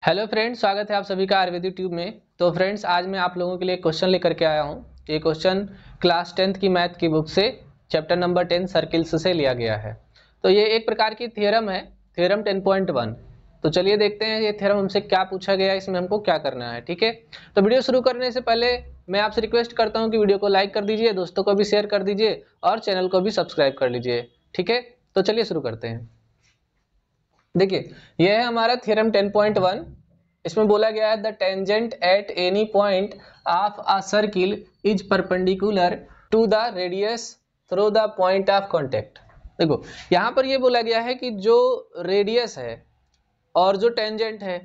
Hello friends, स्वागत है आप सभी का आयुर्वेदिक ट्यूब में। तो फ्रेंड्स, आज मैं आप लोगों के लिए क्वेश्चन लेकर के आया हूँ। ये क्वेश्चन क्लास 10th की मैथ की बुक से चैप्टर नंबर 10 सर्किल्स से लिया गया है। तो ये एक प्रकार की थ्योरम है, थ्योरम 10.1। तो चलिए देखते हैं ये थ्योरम हमसे क्या पूछा गया है, इसमें हमको क्या करना है। ठीक है, तो वीडियो शुरू करने से पहले मैं आपसे रिक्वेस्ट करता हूँ कि वीडियो को लाइक कर दीजिए, दोस्तों को भी शेयर कर दीजिए और चैनल को भी सब्सक्राइब कर लीजिए। ठीक है, तो चलिए शुरू करते हैं। देखिए, यह है हमारा थ्योरम 10.1। इसमें बोला गया है the tangent at any point of a circle is perpendicular to the radius through the point of contact. देखो, यहाँ पर ये बोला गया है कि जो रेडियस है और जो टेंजेंट है,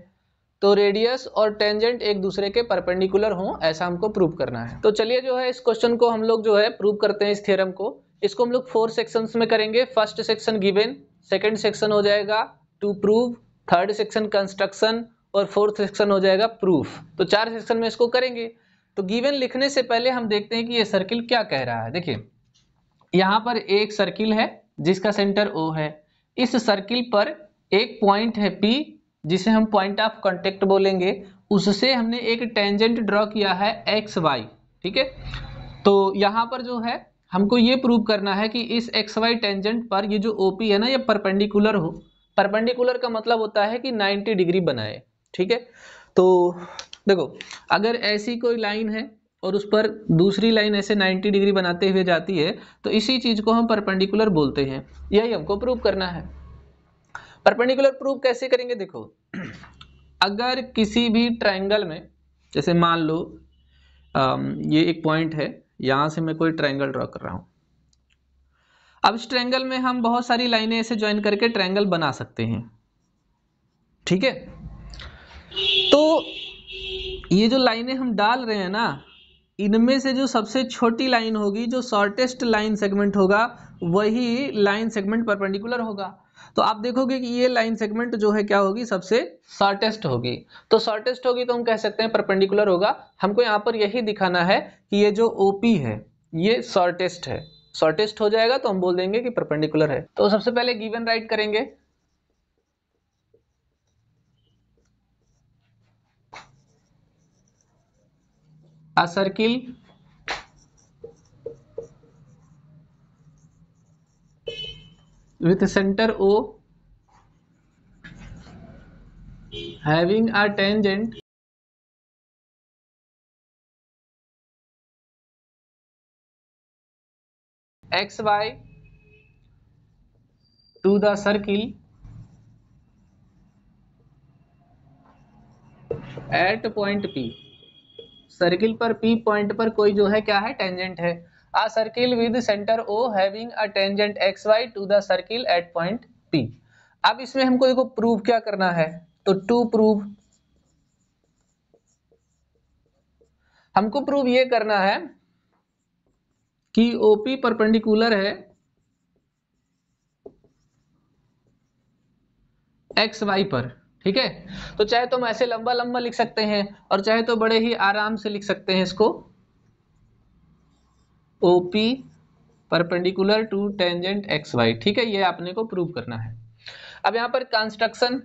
तो रेडियस और टेंजेंट एक दूसरे के परपेंडिकुलर हों, ऐसा हमको प्रूव करना है। तो चलिए जो है इस क्वेश्चन को हम लोग जो है प्रूव करते हैं। इस थ्योरम को इसको हम लोग 4 सेक्शंस में करेंगे। First section given, second section हो जाएगा to prove, third section construction और फोर्थ सेक्शन हो जाएगा प्रूफ। तो 4 सेक्शन में इसको करेंगे। तो गिवन लिखने से पहले हम देखते हैं कि ये सर्किल क्या कह रहा है। देखिए, यहाँ पर एक सर्किल है जिसका सेंटर O है। इस सर्किल पर एक पॉइंट है P, जिसे हम पॉइंट ऑफ कांटेक्ट बोलेंगे। उससे हमने एक टेंजेंट ड्रॉ किया है XY। ठीक है, तो यहाँ पर जो है हमको ये प्रूव करना है कि इस XY टेंजेंट पर ये जो OP है ना, ये परपेंडिकुलर हो। परपेंडिकुलर का मतलब होता है कि 90 डिग्री बनाए। ठीक है, तो देखो, अगर ऐसी कोई लाइन है और उस पर दूसरी लाइन ऐसे 90 डिग्री बनाते हुए जाती है, तो इसी चीज को हम परपेंडिकुलर बोलते हैं। यही हमको प्रूव करना है। परपेंडिकुलर प्रूव कैसे करेंगे? देखो, अगर किसी भी ट्रायंगल में, जैसे मान लो ये एक पॉइंट है, यहां से मैं कोई ट्रायंगल ड्रॉ कर रहा हूं। अब इस ट्रायंगल में हम बहुत सारी लाइनें ऐसे ज्वाइन करके ट्रायंगल बना सकते हैं। ठीक है, तो ये जो लाइनें हम डाल रहे हैं ना, इनमें से जो सबसे छोटी लाइन होगी, जो शॉर्टेस्ट लाइन सेगमेंट होगा, वही लाइन सेगमेंट परपेंडिकुलर होगा। तो आप देखोगे कि ये लाइन सेगमेंट जो है क्या होगी, सबसे शॉर्टेस्ट होगी। तो शॉर्टेस्ट होगी तो हम कह सकते हैं परपेंडिकुलर होगा। हमको यहाँ पर यही दिखाना है कि ये जो OP है ये शॉर्टेस्ट है। शॉर्टेस्ट हो जाएगा तो हम बोल देंगे कि परपेंडिकुलर है। तो सबसे पहले गिवन राइट करेंगे। A circle with center O having a tangent XY to the circle at point P। Circle पर P पॉइंट पर कोई जो है क्या है, टेंजेंट है। A circle with center O having a tangent XY to the circle at point P। अब इसमें हमको देखो प्रूव क्या करना है। तो टू प्रूव, हमको प्रूव ये करना है कि OP परपेंडिकुलर है XY पर। ठीक है, तो चाहे तो हम ऐसे लंबा लंबा लिख सकते हैं और चाहे तो बड़े ही आराम से लिख सकते हैं इसको, OP perpendicular to tangent XY। ठीक है, ये आपने को प्रूव करना है। अब यहाँ पर कंस्ट्रक्शन,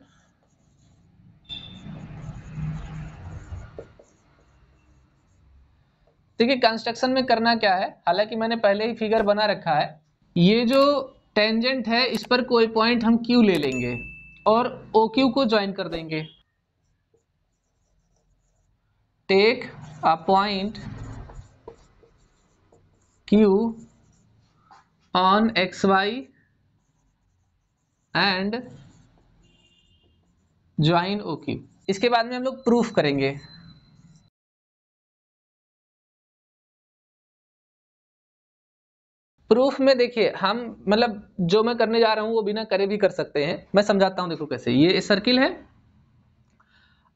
देखिए कंस्ट्रक्शन में करना क्या है, हालांकि मैंने पहले ही फिगर बना रखा है। ये जो टेंजेंट है इस पर कोई पॉइंट हम Q ले लेंगे और OQ को ज्वाइन कर देंगे। Take a point Q on XY and join OQ। इसके बाद में हम लोग प्रूफ करेंगे। प्रूफ में देखिए, हम मतलब जो मैं करने जा रहा हूं वो बिना करे भी कर सकते हैं। मैं समझाता हूं। देखो कैसे, ये सर्किल है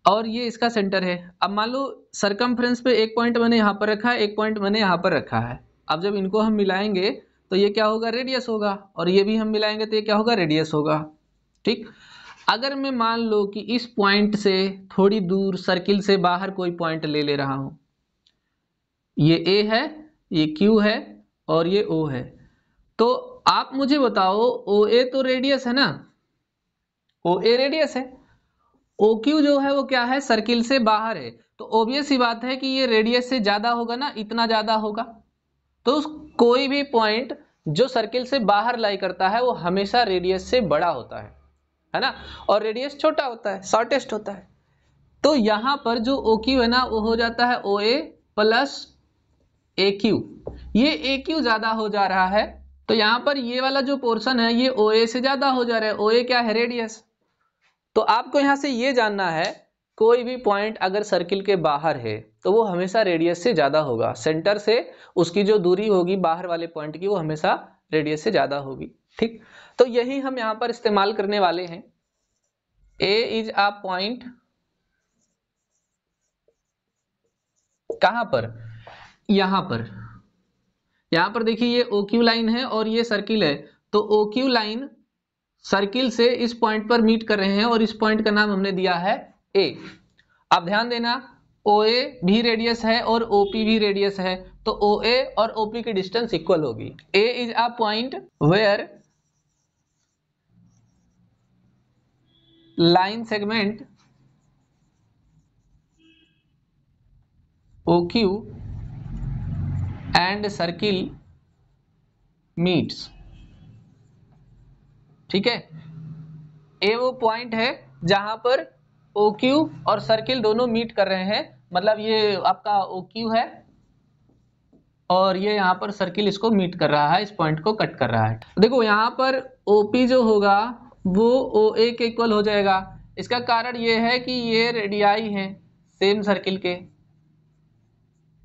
और ये इसका सेंटर है। अब मान लो सरकमफ्रेंस पे एक पॉइंट मैंने यहां पर रखा है, एक पॉइंट मैंने यहां पर रखा है। अब जब इनको हम मिलाएंगे तो ये क्या होगा, रेडियस होगा, और ये भी हम मिलाएंगे तो ये क्या होगा, रेडियस होगा। ठीक, अगर मैं मान लो कि इस पॉइंट से थोड़ी दूर सर्किल से बाहर कोई पॉइंट ले ले रहा हूं, ये A है, ये Q है और ये O है, तो आप मुझे बताओ OA तो रेडियस है ना, OA रेडियस है, OQ जो है वो क्या है, सर्किल से बाहर है, तो ऑब्वियस सी बात है कि ये रेडियस से ज्यादा होगा ना, इतना ज्यादा होगा। तो कोई भी पॉइंट जो सर्किल से बाहर लाई करता है वो हमेशा रेडियस से बड़ा होता है ना, और रेडियस छोटा होता है, शॉर्टेस्ट होता है। तो यहां पर जो OQ है ना वो हो जाता है OA प्लस AQ। ये AQ ज्यादा हो जा रहा है, तो यहां पर ये वाला जो पोर्शन है ये OA से ज्यादा हो जा रहा है। OA क्या है, रेडियस। तो आपको यहां से ये जानना है, कोई भी पॉइंट अगर सर्किल के बाहर है तो वो हमेशा रेडियस से ज्यादा होगा, सेंटर से उसकी जो दूरी होगी बाहर वाले पॉइंट की वो हमेशा रेडियस से ज्यादा होगी। ठीक, तो यही हम यहां पर इस्तेमाल करने वाले हैं। ए इज अ पॉइंट, कहां पर, यहां पर देखिए ये OQ लाइन है और ये सर्किल है, तो OQ लाइन सर्किल से इस पॉइंट पर मीट कर रहे हैं और इस पॉइंट का नाम हमने दिया है A। अब ध्यान देना, OA भी रेडियस है और OP भी रेडियस है, तो OA और OP की डिस्टेंस इक्वल होगी। A is a point where line segment OQ and circle meets. ठीक है, ए वो पॉइंट है जहां पर OQ और सर्किल दोनों मीट कर रहे हैं, मतलब ये आपका OQ है और ये यहाँ पर सर्किल इसको मीट कर रहा है, इस पॉइंट को कट कर रहा है। देखो यहाँ पर OP जो होगा वो OA के इक्वल हो जाएगा। इसका कारण ये है कि ये रेडियाई है सेम सर्किल के,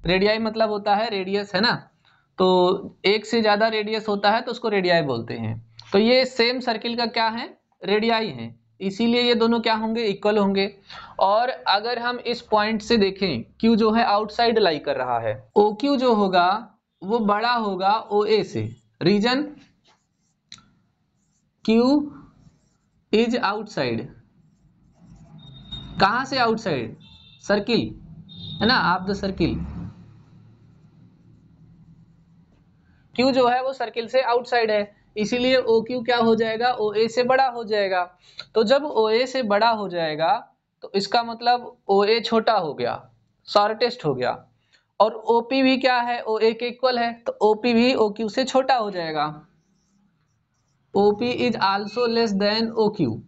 रेडियाई मतलब होता है रेडियस, है ना, तो एक से ज्यादा रेडियस होता है तो उसको रेडियाई बोलते हैं। तो ये सेम सर्किल का क्या है, रेडियाई है, इसीलिए ये दोनों क्या होंगे, इक्वल होंगे। और अगर हम इस पॉइंट से देखें, Q जो है आउटसाइड लाई कर रहा है, OQ जो होगा वो बड़ा होगा OA से। रीजन, Q इज आउटसाइड, कहां से आउटसाइड, सर्किल, है ना, ऑफ द सर्किल। Q जो है वो सर्किल से आउटसाइड है, इसीलिए OQ क्या हो जाएगा, OA से बड़ा हो जाएगा। तो जब OA से बड़ा हो जाएगा तो इसका मतलब OA छोटा हो गया, शॉर्टेस्ट हो गया, और OP भी क्या है, OA के इक्वल है, तो OP भी OQ से छोटा हो जाएगा। OP is also less than OQ।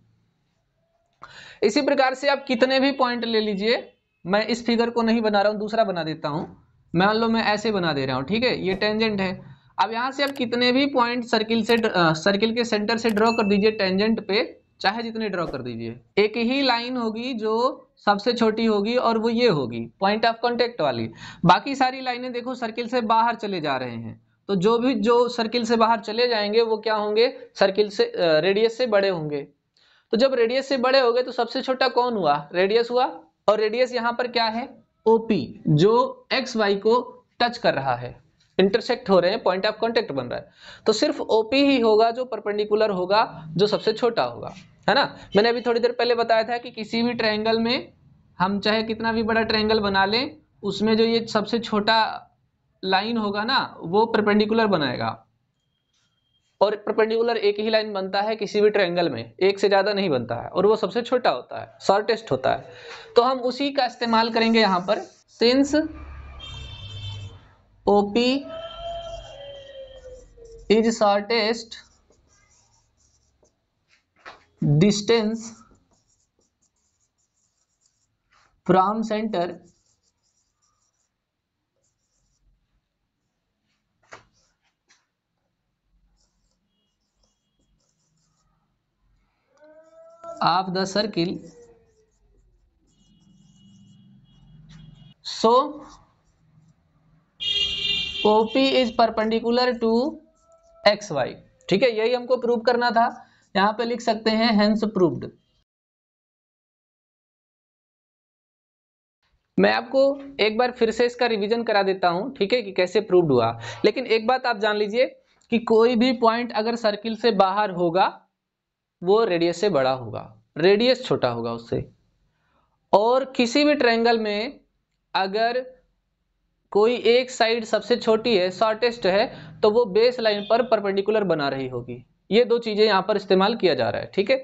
इसी प्रकार से आप कितने भी पॉइंट ले लीजिए, मैं इस फिगर को नहीं बना रहा हूं, दूसरा बना देता हूं। मान लो मैं ऐसे बना दे रहा हूं, ठीक है, ये टेंजेंट है। अब यहां से आप कितने भी पॉइंट सर्किल के सेंटर से ड्रॉ कर दीजिए टेंजेंट पे, चाहे जितने ड्रॉ कर दीजिए, एक ही लाइन होगी जो सबसे छोटी होगी और वो ये होगी पॉइंट ऑफ कांटेक्ट वाली। बाकी सारी लाइनें देखो सर्किल से बाहर चले जा रहे हैं, तो जो सर्किल से बाहर चले जाएंगे वो क्या होंगे, सर्किल से रेडियस से बड़े होंगे। तो जब रेडियस से बड़े हो गए तो सबसे छोटा कौन हुआ, रेडियस हुआ, और रेडियस यहाँ पर क्या है, OP, जो XY को टच कर रहा है, इंटरसेक्ट हो रहे हैं, पॉइंट ऑफ कांटेक्ट बन रहा है। तो सिर्फ OP ही होगा जो परपेंडिकुलर होगा, जो सबसे छोटा होगा, है ना। मैंने अभी थोड़ी देर पहले बताया था कि किसी भी ट्रायंगल में हम चाहे कितना भी बड़ा ट्रायंगल बना लें, उसमें जो ये सबसे छोटा लाइन होगा ना वो परपेंडिकुलर बनाएगा, और परपेंडिकुलर एक ही लाइन बनता है किसी भी ट्रायंगल में, एक से ज्यादा नहीं बनता है, और वो सबसे छोटा होता है, शॉर्टेस्ट होता है। तो हम उसी का इस्तेमाल करेंगे यहां पर। Since OP is shortest distance from centre of the circle, so OP is perpendicular to XY। ठीक है, यही हमको प्रूव करना था, यहां पे लिख सकते हैं hence proved। मैं आपको एक बार फिर से इसका रिवीजन करा देता हूं, ठीक है, कि कैसे प्रूव्ड हुआ। लेकिन एक बात आप जान लीजिए कि कोई भी पॉइंट अगर सर्किल से बाहर होगा वो रेडियस से बड़ा होगा, रेडियस छोटा होगा उससे। और किसी भी ट्रायंगल में अगर कोई एक साइड सबसे छोटी है, शॉर्टेस्ट है, तो वो बेस लाइन पर परपेंडिकुलर बना रही होगी। ये दो चीजें यहां पर इस्तेमाल किया जा रहा है, ठीक है।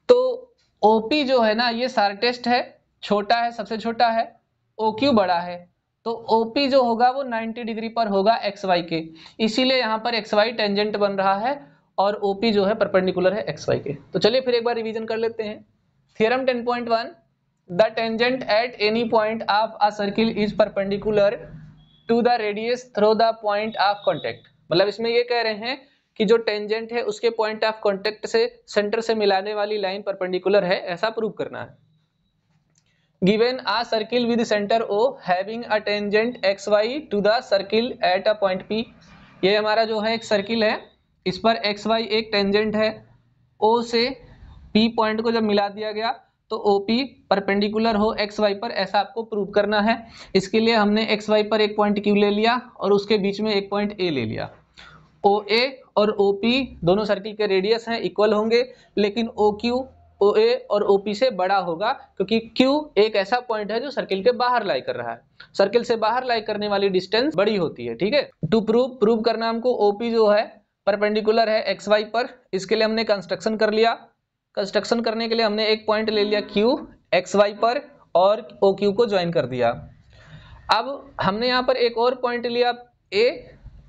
तो OP जो है ना ये शॉर्टेस्ट है, छोटा है, सबसे छोटा है, OQ बड़ा है, तो OP जो होगा वो 90 डिग्री पर होगा XY के, इसीलिए यहाँ पर XY टेंजेंट बन रहा है और OP जो है परपेंडिकुलर है XY के। तो चलिए फिर एक बार रिवीजन कर लेते हैं। Theorem 10.1, the tangent at any point of a circle is perpendicular to the radius through the point of contact. मतलब इसमें ये कह रहे हैं कि जो टेंजेंट है उसके पॉइंट ऑफ कांटेक्ट से सेंटर से मिलाने वाली लाइन परपेंडिकुलर है, ऐसा प्रूव करना है। Given a circle with centre O having a tangent XY to the circle at a point P। ये हमारा जो है एक सर्किल है, इस पर XY एक टेंजेंट है, O से P पॉइंट को जब मिला दिया गया तो OP परपेंडिकुलर हो XY पर, ऐसा आपको प्रूव करना है। इसके लिए हमने XY पर एक पॉइंट Q ले लिया और उसके बीच में एक पॉइंट A ले लिया। OA और OP दोनों सर्किल के रेडियस हैं, इक्वल होंगे, लेकिन OQ OA और OP से बड़ा होगा क्योंकि Q एक ऐसा पॉइंट है जो सर्किल के बाहर लाई कर रहा है। सर्किल से बाहर लाई करने वाली डिस्टेंस बड़ी होती है, ठीक है। टू प्रूव करना हमको OP जो है परपेंडिकुलर है XY पर, इसके लिए हमने कंस्ट्रक्शन कर लिया। कंस्ट्रक्शन करने के लिए हमने एक पॉइंट ले लिया Q XY पर और OQ को ज्वाइन कर दिया। अब हमने यहाँ पर एक और पॉइंट लिया A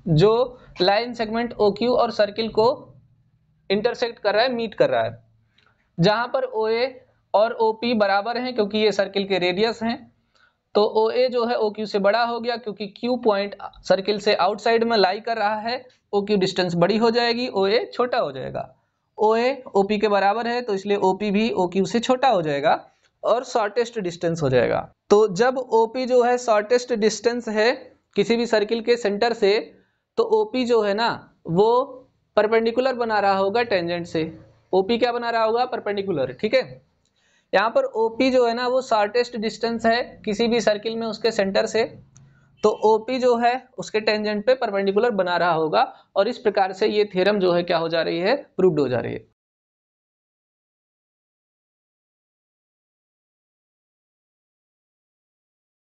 जो लाइन सेगमेंट OQ और सर्किल को इंटरसेक्ट कर रहा है, मीट कर रहा है, जहां पर OA और OP बराबर हैं क्योंकि ये सर्किल के रेडियस हैं। तो OA जो है OQ से बड़ा हो गया क्योंकि Q पॉइंट सर्किल से आउटसाइड में लाई कर रहा है, OQ डिस्टेंस बड़ी हो जाएगी, OA छोटा हो जाएगा। OA OP के बराबर है तो इसलिए OP भी OQ से छोटा हो जाएगा और शॉर्टेस्ट डिस्टेंस हो जाएगा। तो जब OP जो है शॉर्टेस्ट डिस्टेंस है किसी भी सर्किल के सेंटर से, तो OP जो है ना वो परपेंडिकुलर बना रहा होगा टेंजेंट से। OP क्या बना रहा होगा? परपेंडिकुलर, ठीक है। यहाँ पर OP जो है ना वो शॉर्टेस्ट डिस्टेंस है किसी भी सर्किल में उसके सेंटर से, तो OP जो है उसके टेंजेंट पे परपेंडिकुलर बना रहा होगा और इस प्रकार से ये थ्योरम जो है क्या हो जा रही है? प्रूव्ड हो जा रही है।